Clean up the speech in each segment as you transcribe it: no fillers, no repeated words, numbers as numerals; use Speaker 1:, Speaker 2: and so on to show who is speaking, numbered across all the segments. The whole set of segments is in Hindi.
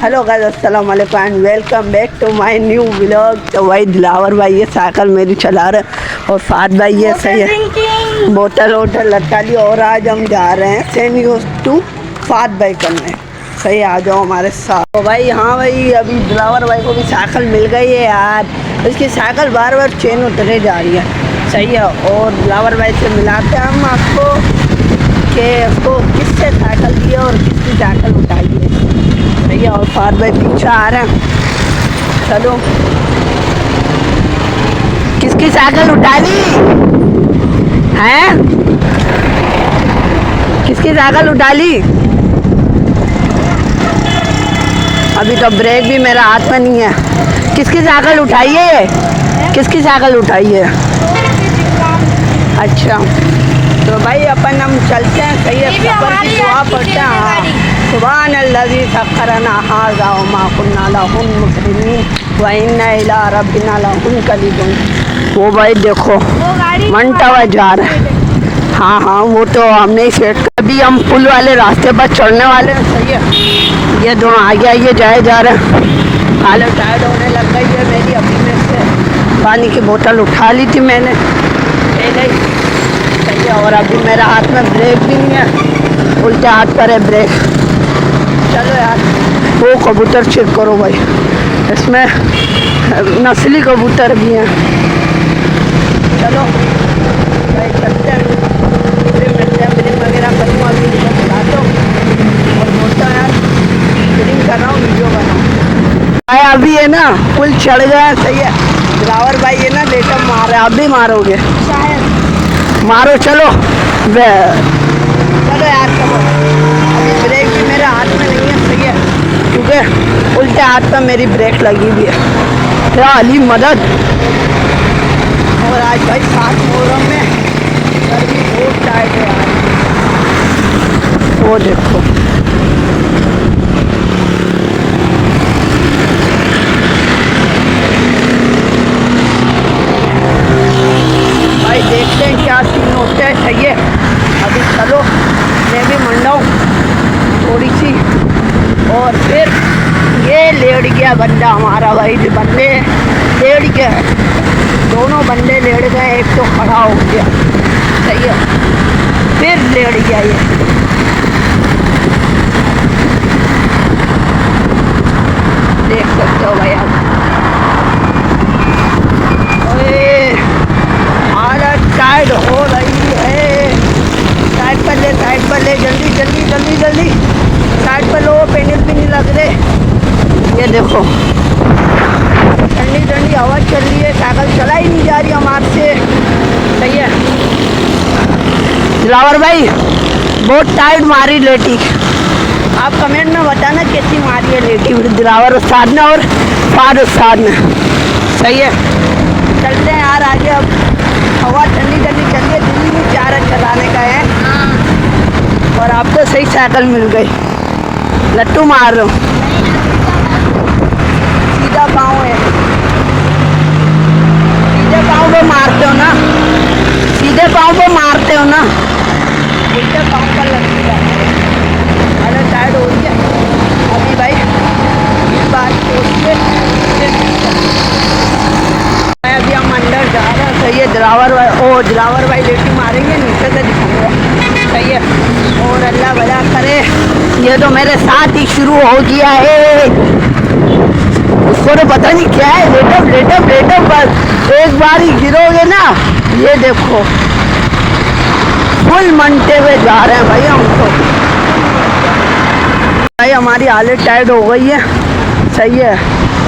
Speaker 1: हेलो गाइस, अस्सलाम वालेकुम and welcome back to my new vlog. तो भाई दिलावर भाई ये साइकिल मेरी चला रहे और फाद भाई ये सही है बोतल वोटल लटका ली। और आज हम जा रहे हैं सेंट यूज टू फाद भाई करने। सही, आ जाओ हमारे साथ। तो भाई हाँ भाई, अभी दिलावर भाई को भी साइकिल मिल गई है यार। उसकी साइकिल बार बार चेन उतरे जा रही है। सही है, और दिलावर भाई से मिलाते हैं हम आपको कि उसको किससे साइकिल दी है और किसकी साइकिल उठाई है। सही है, और फाद भाई पीछे आ रहे हैं। चलो, किसकी साइकिल उठा ली है? किसकी साइकिल उठा ली? अभी तो ब्रेक भी मेरा हाथ में नहीं है। किसकी साइकिल उठाई है? किसकी साइकिल उठाई है? अच्छा, तो भाई अपन हम चलते हैं। सही है, सफर की दुआ पढ़ते हैं। सुभान अल्लज़ी सख्खरना हाज़ा व मा कुन्ना लहु मुक़रिनीन व इन्ना इला रब्बिना लमुनक़लिबून। वो भाई देखो मंटवा जा रहा है। हाँ हाँ, वो तो हमने ही सेट कर। अभी हम पुल वाले रास्ते पर चढ़ने वाले हैं। सही है, ये दोनों आगे आगे जाए जा रहे हैं। हालत टायर्ड होने लग गई है मेरी। अभी में से पानी की बोतल उठा ली थी मैंने पहले ही। सही है, और अभी मेरा हाथ में ब्रेक भी नहीं है, उल्टे हाथ पर है ब्रेक। चलो यार, वो कबूतर चेक करो भाई, इसमें नस्ली कबूतर भी हैं। चलो भाई चलते हैं, फिर मिलते हैं। फिल्म वगैरह करूँगा, अभी बुला दो और बोलता यार फिल्म कर रहा हूँ, वीडियो बनाऊँ भाई। अभी है ना पुल चढ़ गया। सही है, दिलावर भाई है ना लेटर मार रहे। आप भी मारोगे शायद, मारो। चलो चलो यार, चलो। अभी ब्रेक भी मेरे हाथ में नहीं है। सही है, क्योंकि उल्टे हाथ पर मेरी ब्रेक लगी हुई है। क्या अली मदद। और आज भाई 7 मुहर्रम में गर्मी बहुत टाइट है यार। वो देखो, भाई देखते हैं क्या सीन होता है। सही है, अभी चलो मैं भी मंडाऊँ थोड़ी सी, और फिर ये लेट गया बंदा हमारा। भाई बंदे लेट गया, दोनों बंदे लेट गए, एक तो खड़ा हो गया। सही है, फिर लेट गया ये। देख सकते हो भाई आप, हालत टाइट हो रही है। साइड पर ले, साइड पर ले, जल्दी जल्दी जल्दी जल्दी साइड पर लो। पेनिल भी नहीं लग रहे। ये देखो ठंडी ठंडी हवा चल रही है, साइकिल चला ही नहीं जा रही हमारे से। सही है, दिलावर भाई बहुत टाइट मारी लेटी। आप कमेंट में बताना कैसी मारी है लेटी दिलावर उस्ताद ने और फाद उस्ताद ने। सही है, चलते हैं यार आगे। अब हवा ठंडी ठंडी चल रही है, दिल्ली में 4 चलाने का है। और आपको सही साइकिल मिल गई। लट्टू मार लो, सीधा पाँव है। सीधे पाँव पे मारते हो ना, सीधे पाँव पे मारते हो ना, उल्टे पाँव पर लट्टू जाते हैं। हालत टायर्ड हो रही है अभी भाई, इस बात सोच के अभी हम अंदर जा रहे हैं। सही है, दिलावर भाई लेटी मारेंगे, नीचे से दिखाऊंगा। सही है, और अल्लाह भला करे। ये तो मेरे साथ ही शुरू हो गया है। उसको तो पता नहीं क्या है, लेटअप लेटअप लेटअप, बस एक बार ही गिरोगे ना। ये देखो फुल मनते हुए जा रहे हैं भाई हम तो। भाई हमारी हालत टाइट हो गई है। सही है,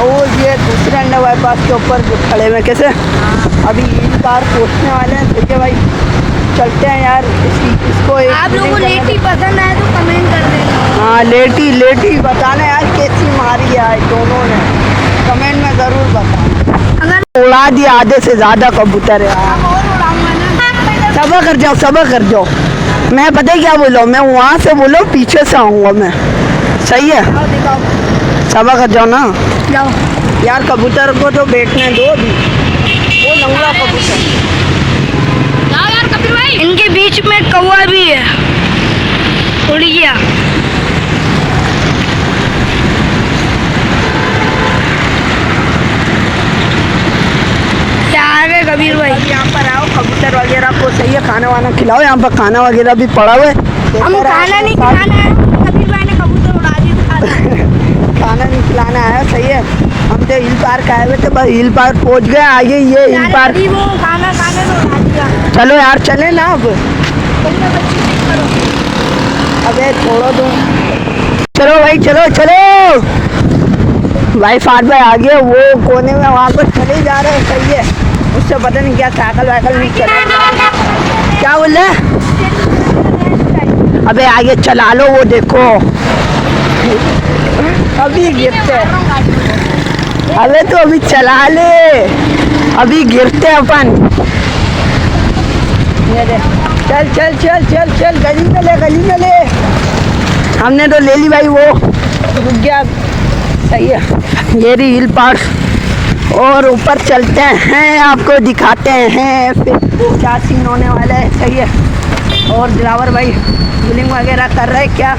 Speaker 1: और ये दूसरे अंडर बाईपास के ऊपर खड़े हुए कैसे अभी ईद कार पहुँचने वाले हैं। ठीक है भाई, चलते हैं यार। इसको एक
Speaker 2: आप लोगों को लेटी पसंद आए तो कमेंट कर देना।
Speaker 1: हाँ, लेटी बताना यार कैसी मारी है दोनों ने, कमेंट में ज़रूर बताना। अगर उड़ा दिया आधे से ज़्यादा कबूतर है यार।
Speaker 2: और उड़ाऊंगा ना।
Speaker 1: सब्र कर जाओ, सब्र कर जाओ। मैं पता है क्या बोलो, मैं वहाँ से बोलो पीछे से आऊँगा मैं। सही है, सब्र कर जाओ ना।
Speaker 2: जाओ
Speaker 1: यार, कबूतर को तो बैठने दो भी। वो लंगड़ा कबूतर,
Speaker 2: जाओ यार कपिल भाई। इनके बीच में कौवा भी है, उड़ गया।
Speaker 1: वगैरह को सही है, खाना वाना खिलाओ। यहाँ पर खाना वगैरह भी पड़ा हुआ है।
Speaker 2: हम खाना नहीं खिलाना है, कबीर भाई ने कबूतर उड़ा दिया।
Speaker 1: खाना नहीं खिलाना है, सही है। हम तो हिल पार्क आए हुए थे, बस हिल पार्क पहुँच गए। आगे ये हिल पार्क,
Speaker 2: वो खाना खाने तो उड़ा दिया।
Speaker 1: चलो यार चले ना अब। अबे छोड़ो तुम, चलो भाई चलो चलो। भाई फाट भाई आ गए, वो कोने में वहाँ पर चले जा रहे हैं, सही है। उससे पता नहीं क्या साइकिल वाइकल नहीं चला। क्या बोल रहे? अबे आगे चला लो, वो देखो अभी गिरते। अबे तो अभी चला ले, अभी गिरते अपन। ये देख, चल चल चल चल चल, गली में ले, गली में ले। हमने तो ले ली भाई, वो रुक गया। सही है, ये रही हिल पार्क। और ऊपर चलते हैं, आपको दिखाते हैं फिर क्या सीन होने वाला है, सही है। और दिलावर भाई बिलिंग वगैरह कर रहे हैं क्या?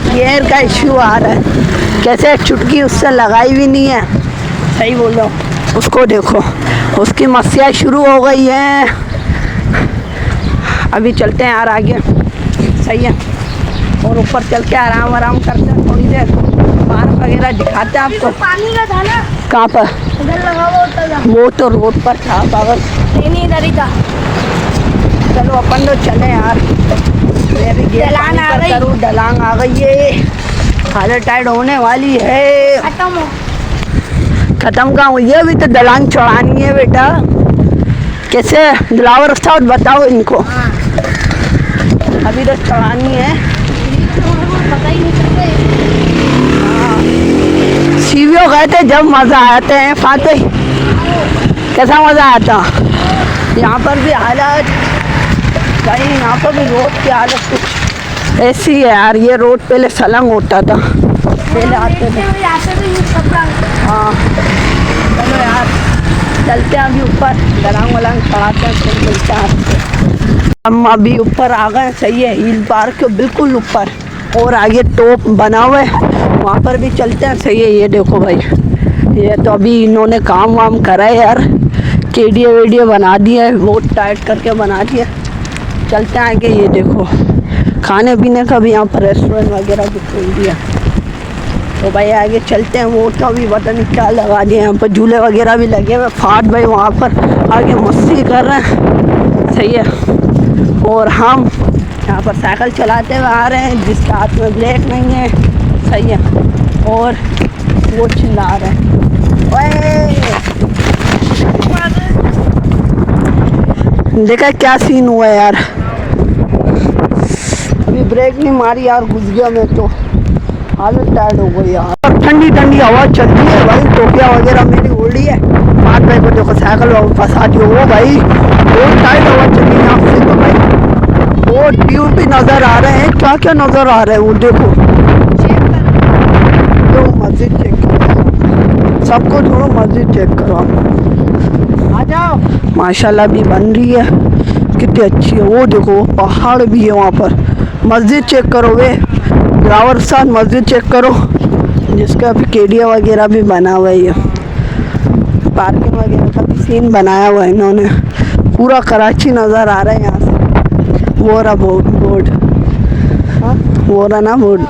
Speaker 1: गियर का इश्यू आ रहा है, कैसे चुटकी उससे लगाई भी नहीं है। सही बोल रहा हूँ, उसको देखो, उसकी मस्सियाँ शुरू हो गई हैं। अभी चलते हैं यार आगे, सही है। और ऊपर चल के आराम आराम करते हैं थोड़ी देर, पार्क वगैरह दिखाते हैं आपको।
Speaker 2: पानी का था ना,
Speaker 1: कहाँ पर?
Speaker 2: इधर लगा हुआ होता था।
Speaker 1: वो तो रोड पर था पागल।
Speaker 2: नहीं इधर ही था।
Speaker 1: चलो अपन तो चले यार, मैं भी गियर
Speaker 2: ढलान
Speaker 1: पानी
Speaker 2: आ
Speaker 1: पर
Speaker 2: गई।
Speaker 1: करूँ। ढलान आ गई है, हालत टाइट होने वाली है।
Speaker 2: खत्म हो,
Speaker 1: खत्म कहाँ हुई है, अभी तो ढलान चढ़ानी है बेटा। कैसे दिलावर उस्ताद बताओ इनको। अभी तो चढ़ानी है।
Speaker 2: पता ही नहीं चलता।
Speaker 1: सीवियो गए थे जब मज़ा आते हैं फाते, कैसा मज़ा आता। यहाँ पर भी हालत भाई, यहाँ पर भी रोड की हालत कुछ ऐसी है यार। ये रोड पहले सलंग होता था, पहले आते थे। हाँ चलो यार चलते हैं अभी ऊपर, दलांग वलांग चढ़ाते हैं, फिर मिलते हैं। हम अभी ऊपर आ गए, सही है, हिल पार्क के बिल्कुल ऊपर। और आगे टॉप बना हुआ है, वहाँ पर भी चलते हैं, सही है। ये देखो भाई, ये तो अभी इन्होंने काम वाम करा है यार, केडिया वेडिया बना दिया है, बहुत टाइट करके बना दिया। चलते हैं आगे, ये देखो खाने पीने का भी यहाँ पर रेस्टोरेंट वगैरह भी खोल दिया। तो भाई आगे चलते हैं। वो तो अभी पता नहीं क्या लगा दिया, यहाँ पर झूले वगैरह भी लगे हुए। फाट भाई वहाँ पर आगे मस्ती कर रहे हैं, सही है। और हम यहाँ पर साइकिल चलाते हुए आ रहे हैं, जिसके हाथ में ब्रेक नहीं है, सही है। और वो चिल्ला रहे हैं, देखा क्या सीन हुआ यार। अभी ब्रेक नहीं मारी यार, घुस गया मैं तो, हालत टाइट हो गई यार। ठंडी ठंडी हवा चल रही है भाई, टोपिया वगैरह मेरी उड़ी है। फाट भाई को देखो साइकिल फंसा दी हो भाई, बहुत टाइट हवा चल रही है यहाँ से तो भाई। वो ट्यूब भी नजर आ रहे हैं, क्या क्या नजर आ रहा है वो देखो। तो मस्जिद चेक करो, सबको थोड़ा मस्जिद चेक करो, आ जाओ। माशाल्लाह भी बन रही है, कितनी अच्छी है। वो देखो पहाड़ भी है वहाँ पर। मस्जिद चेक करो वे, ड्राइवर साथ मस्जिद चेक करो, जिसका भी केडिया वगैरह भी बना हुआ है। ये पार्किंग वगैरह का भी सीन बनाया हुआ है इन्होंने, पूरा कराची नज़र आ रहा है यहाँ से। वो रहा बोर्ड, वो रहा ना बोर्ड,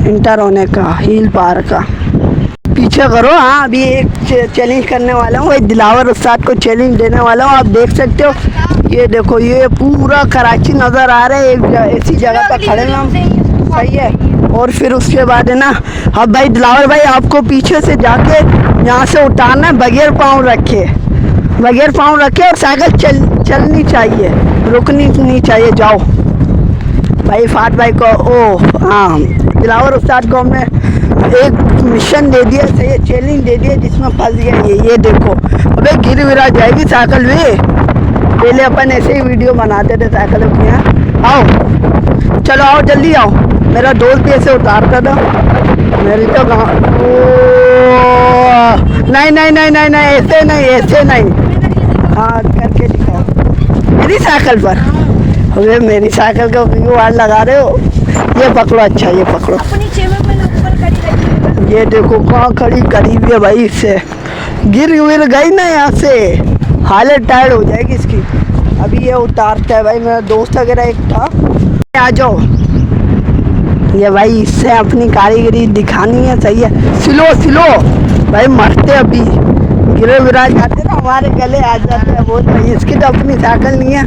Speaker 1: इंटर होने का, हिल पार्क का। पीछे करो। हाँ अभी एक चैलेंज करने वाला हूँ, दिलावर उस्ताद को चैलेंज देने वाला हूँ। आप देख सकते हो, ये देखो ये पूरा कराची नज़र आ रहा है। एक ऐसी जगह पर खड़े हैं हम, सही है। और फिर उसके बाद है ना, अब भाई दिलावर भाई आपको पीछे से जाके यहाँ से उतारना है, बगैर पाँव रखे, बगैर पाँव रखे। और साइकिल चलनी चाहिए, रुकनी नहीं चाहिए। जाओ भाई। फाट भाई को हाँ दिलावर उस्ताद को हमने एक मिशन दे दिया, सही है, चैलेंज दे दिया, जिसमें फंस गया ये देखो। अबे गिर विरा जाएगी साइकिल भी। पहले अपन ऐसे ही वीडियो बनाते थे साइकिलों की। आओ चलो आओ जल्दी आओ, मेरा दोस्त भी ऐसे उतारता था मेरी तो नहीं नहीं नहीं नहीं नहीं, ऐसे नहीं, ऐसे नहीं। हाँ करके दिखाओ मेरी साइकिल पर। अबे मेरी साइकिल का क्यों वार लगा रहे हो? ये पकड़ो, अच्छा ये पकड़ो।
Speaker 2: अपनी जेब में ऊपर खड़ी,
Speaker 1: ये देखो कहाँ खड़ी करीब है भाई, इससे गिर गई ना यहाँ से। हालत टायर्ड हो जाएगी इसकी। अभी ये उतारता है भाई, मेरा दोस्त वगैरह एक था। आ जाओ, ये भाई इससे अपनी कारीगरी दिखानी है। सही है, स्लो स्लो भाई, मरते अभी गिरे विरा जाते ना, हमारे गले आ जाते हैं बहुत भाई। इसकी तो अपनी साइकिल नहीं है,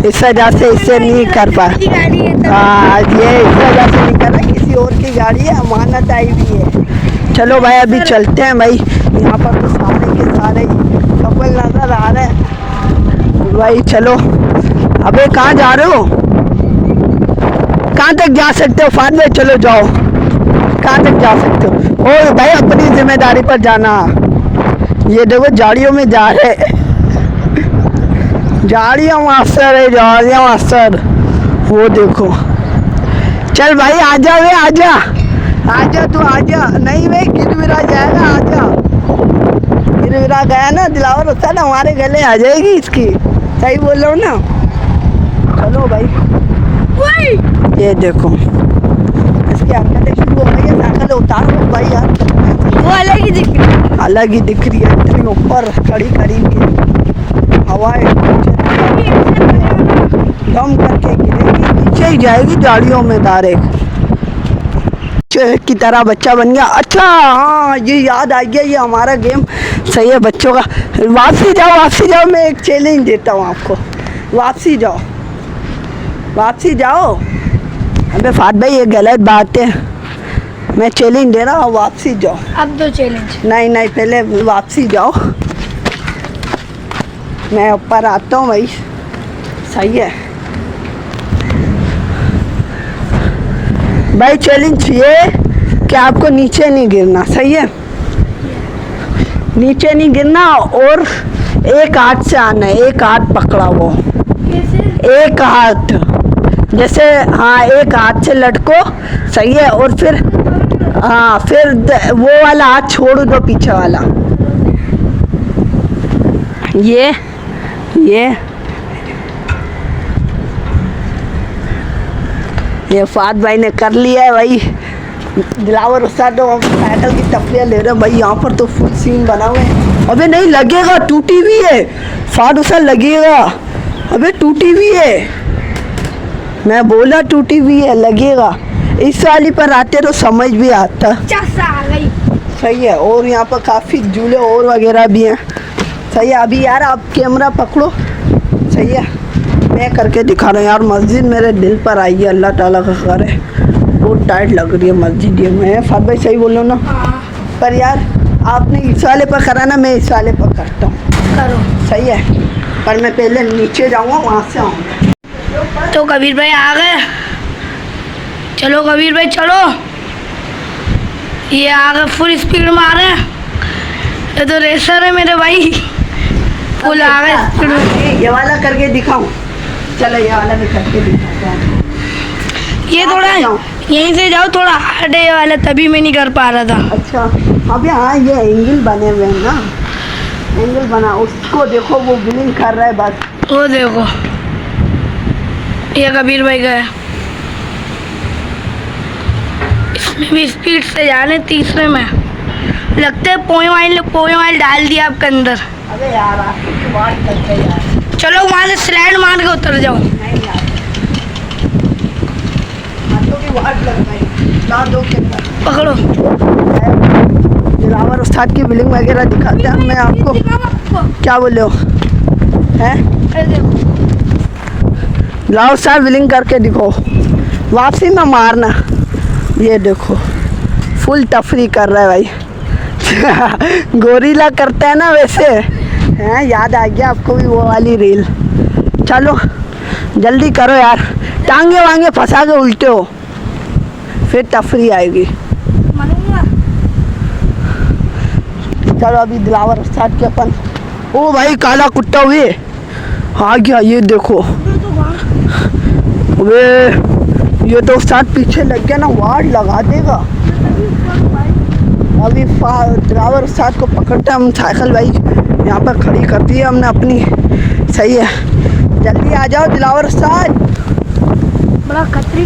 Speaker 1: इस वजह से इससे नहीं कर पा। हाँ, ये इस वजह से नहीं कर रहा, किसी और की गाड़ी है, अमानत आई भी है। चलो भाई अभी चलते हैं भाई। यहाँ पर तो सारे के सारे कपल नजर आ रहे हैं भाई। चलो, अबे कहाँ जा रहे हो? कहाँ तक जा सकते हो फाद भाई? चलो जाओ, कहाँ तक जा सकते हो? ओ भाई अपनी जिम्मेदारी पर जाना। ये देखो झाड़ियों में जा रहे, झाड़ियाँ मास्टर है, झाड़ियाँ मास्टर, वो देखो। चल भाई आजा वे, आजा आजा, तू आजा। नहीं भाई गिरविरा जाएगा, आजा। गिरविरा गया ना दिलावर होता ना, हमारे गले आ जाएगी इसकी। सही बोल रहा हूँ ना? चलो भाई, ये देखो इसकी हरकतें शुरू हो गई है। साइकिल उतारो भाई यार,
Speaker 2: वो अलग ही दिख रही है।
Speaker 1: अलग ही दिख रही है, इतनी ऊपर खड़ी करी है, हवाएं दम करके गिरेगी, नीचे ही जाएगी झाड़ियों में डायरेक्ट की तरह। बच्चा बन गया। अच्छा हाँ, ये याद आ गया, ये हमारा गेम सही है बच्चों का। वापसी जाओ, वापसी जाओ, मैं एक चैलेंज देता हूँ आपको। वापसी जाओ, वापसी जाओ। अबे फाद भाई ये गलत बात है, मैं चैलेंज दे रहा हूँ, वापसी जाओ।
Speaker 2: अब तो चैलेंज
Speaker 1: नहीं नहीं, पहले वापसी जाओ, मैं ऊपर आता हूँ भाई। सही है भाई, चैलेंज ये कि आपको नीचे नहीं गिरना। सही है, नीचे नहीं गिरना और एक हाथ से आना है, एक हाथ पकड़ा वो, एक हाथ जैसे, हाँ एक हाथ से लटको। सही है, और फिर हाँ, फिर वो वाला हाथ छोड़ दो, पीछे वाला। ये फाद भाई ने कर लिया है भाई। दिलावर उस्ताद तो साइकिल की तफरियाँ ले रहे हैं भाई। यहाँ पर तो फुल सीन बना हुआ है। अबे नहीं लगेगा, टूटी भी है फाद उस्ताद, लगेगा। अबे टूटी भी है, मैं बोला टूटी भी है, लगेगा। इस वाली पर आते तो समझ भी आता। सही है, और यहाँ पर काफ़ी झूले और वगैरह भी हैं। सही है, अभी यार आप कैमरा पकड़ो। सही है, मैं करके दिखा रहा हूँ यार। मस्जिद मेरे दिल पर आई है, अल्लाह ताला का घर है। बहुत टाइट लग रही है मस्जिद ये। मैं फाद भाई सही बोल रहा हूँ ना? पर यार आपने इस वाले पर करा ना, मैं इस वाले पर करता हूँ।
Speaker 2: करो।
Speaker 1: सही है, पर मैं पहले नीचे जाऊँगा, वहाँ से आऊँगा।
Speaker 2: तो कबीर भाई आ गए। चलो कबीर भाई चलो, ये आ गए, फुल स्पीड में आ रहे हैं। ये तो रेसर है मेरे भाई, फुल आ गए स्पीड में।
Speaker 1: ये वाला करके दिखाऊं? चलो ये वाला भी करके दिखाता हूं।
Speaker 2: ये थोड़ा यहीं से जाओ, थोड़ा हार्ड है ये वाला, तभी मैं नहीं कर पा रहा था।
Speaker 1: अच्छा, अभी हाँ ये एंगल बने हुए हैं ना, एंगल बना, उसको देखो वो ब्लिंक कर रहा है बस।
Speaker 2: वो देखो, ये कबीर भाई गए, इसमें भी स्पीड से जाने। तीसरे में लगते है पोए वाइल डाल दिया आपके अंदर।
Speaker 1: अबे यार आपकी बात करते यार।
Speaker 2: चलो वहाँ से स्लैंड मार के उतर जाओ।
Speaker 1: नहीं यार, हाथों की वाट लग गई, ला दो के अंदर
Speaker 2: पकड़ो।
Speaker 1: दिलावर उस्ताद की बिलिंग वगैरह दिखाते हैं मैं आपको। क्या बोले हो हैं? दिलावर उस्ताद बिलिंग करके दिखो, वापसी में मारना। ये देखो फुल तफरी कर रहा है भाई। गोरीला करता है ना वैसे हैं, याद आ गया आपको भी वो वाली रील। चलो जल्दी करो यार, टांगे वांगे फंसा के उल्टे हो, फिर तफरी आएगी। चलो अभी दिलावर उस्ताद के अपन, ओ भाई काला कुत्ता हुए आ गया, ये देखो। वे ये तो उस्ताद पीछे लग गया ना, वार्ड लगा देगा। अभी दिलावर उस्ताद को पकड़ते हम, साइकिल भाई यहाँ पर खड़ी कर दी है हमने अपनी। सही है, जल्दी आ जाओ दिलावर उस्ताद।
Speaker 2: बड़ा खतरी,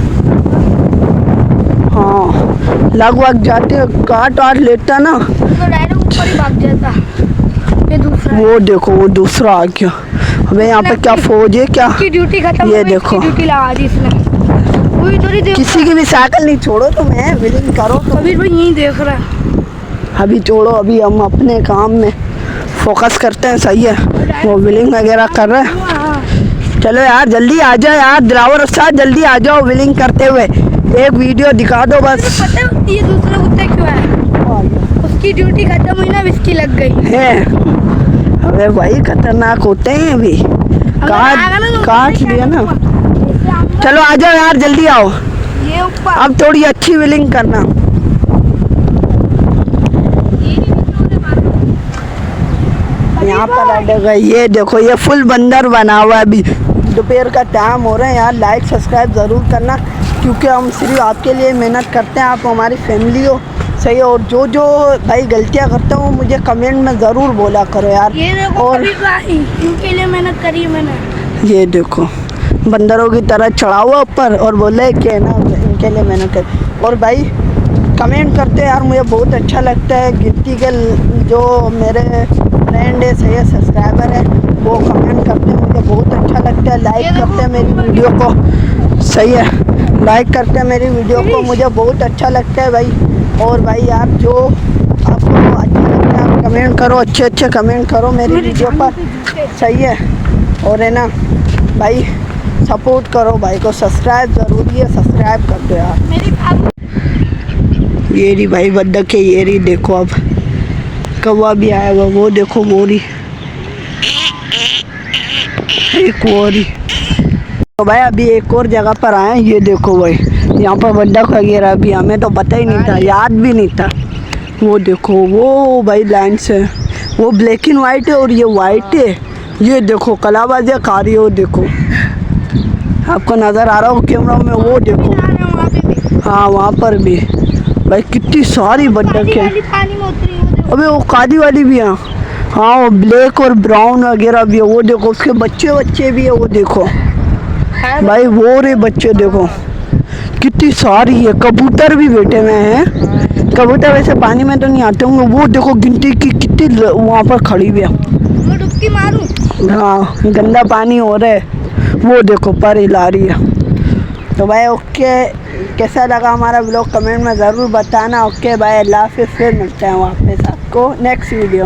Speaker 1: हाँ लग वग जाते, काट वाट लेता ना
Speaker 2: तो डायरेक्ट ऊपर ही भाग जाता। ये दूसरा
Speaker 1: वो देखो वो दूसरा आ गया। अबे यहाँ पे क्या फौज है क्या?
Speaker 2: की ड्यूटी खत्म
Speaker 1: ये
Speaker 2: हो गई,
Speaker 1: देखो।
Speaker 2: इसकी ड्यूटी लगा दी इसने। वो इधर ही देख
Speaker 1: किसी की भी साइकिल नहीं छोड़ो तुम, है विलिंग करो तुम।
Speaker 2: कबीर भाई यहीं देख रहा है।
Speaker 1: अभी छोड़ो, अभी हम अपने काम में फोकस करते हैं। सही है, वो विलिंग वगैरह कर रहे हैं।
Speaker 2: हाँ,
Speaker 1: चलो यार जल्दी आ जाओ यार, ड्राइवर साहब जल्दी आ जाओ विलिंग करते हुए। एक वीडियो दिखा दो बस।
Speaker 2: पता है ये दूसरा कुत्ता क्यों है? उसकी ड्यूटी खत्म हुई ना, इसकी लग गई
Speaker 1: है। अबे भाई खतरनाक होते हैं अभी। काट लिया ना। चलो आ जाओ यार जल्दी आओ,
Speaker 2: ये ऊपर
Speaker 1: अब थोड़ी अच्छी विलिंग करना। यहाँ पर अटका, ये देखो ये फुल बंदर बना हुआ है। अभी दोपहर का टाइम हो रहा है यार, लाइक सब्सक्राइब ज़रूर करना, क्योंकि हम सिर्फ आपके लिए मेहनत करते हैं, आप हमारी फैमिली हो। सही है, और जो जो भाई गलतियाँ करते हो मुझे कमेंट में ज़रूर बोला करो यार।
Speaker 2: ये देखो
Speaker 1: और
Speaker 2: कबीर भाई, इनके लिए मेहनत करी है मैंने।
Speaker 1: ये देखो बंदरों की तरह चढ़ा हुआ ऊपर और बोले कि ना इनके लिए मेहनत कर। और भाई कमेंट करते यार, मुझे बहुत अच्छा लगता है। गिनती के जो मेरे फ्रेंड है, सही है, सब्सक्राइबर है, वो कमेंट करते हैं, मुझे बहुत अच्छा लगता है। लाइक करते हैं मेरी वीडियो को। सही है, लाइक करते हैं मेरी वीडियो को, मुझे बहुत अच्छा लगता है भाई। और भाई आप जो आपको अच्छा लगता है आप कमेंट करो, अच्छे अच्छे कमेंट करो मेरी वीडियो पर। सही है, और है ना भाई सपोर्ट करो भाई को, सब्सक्राइब ज़रूरी है, सब्सक्राइब कर दो यार। ये रही भाई बद्दक है, ये रही देखो। अब कौवा भी आया हुआ, वो देखो मोरी, एक वो रही। तो भाई अभी एक और जगह पर आए हैं, ये देखो भाई यहाँ पर बद्दक वगैरह भी, हमें तो पता ही नहीं था, याद भी नहीं था। वो देखो वो भाई लाइन से, वो ब्लैक एंड वाइट है और ये वाइट है। ये देखो कलाबाजियाँ खा रही है, वो देखो आपको नज़र आ रहा हो कैमरा में, वो देखो। हाँ वहाँ पर भी भाई कितनी सारी बद्दक है। अबे वो काली वाली भी है। हाँ वो ब्लैक और ब्राउन वगैरह भी है, वो देखो उसके बच्चे बच्चे भी है, वो देखो भाई वो रे बच्चे देखो कितनी सारी है। कबूतर भी बैठे हुए हैं, कबूतर वैसे पानी में तो नहीं आते होंगे। वो देखो गिनती की कितनी वहाँ पर खड़ी हुई है।
Speaker 2: मैं डुबकी मारूं?
Speaker 1: हाँ गंदा पानी हो रहा है, वो देखो पर हिला रही है। तो भाई ओके, कैसा लगा हमारा ब्लॉग कमेंट में ज़रूर बताना। ओके भाई, अल्लाह हाफिज़, फिर मिलते हैं वापस आपको नेक्स्ट वीडियो।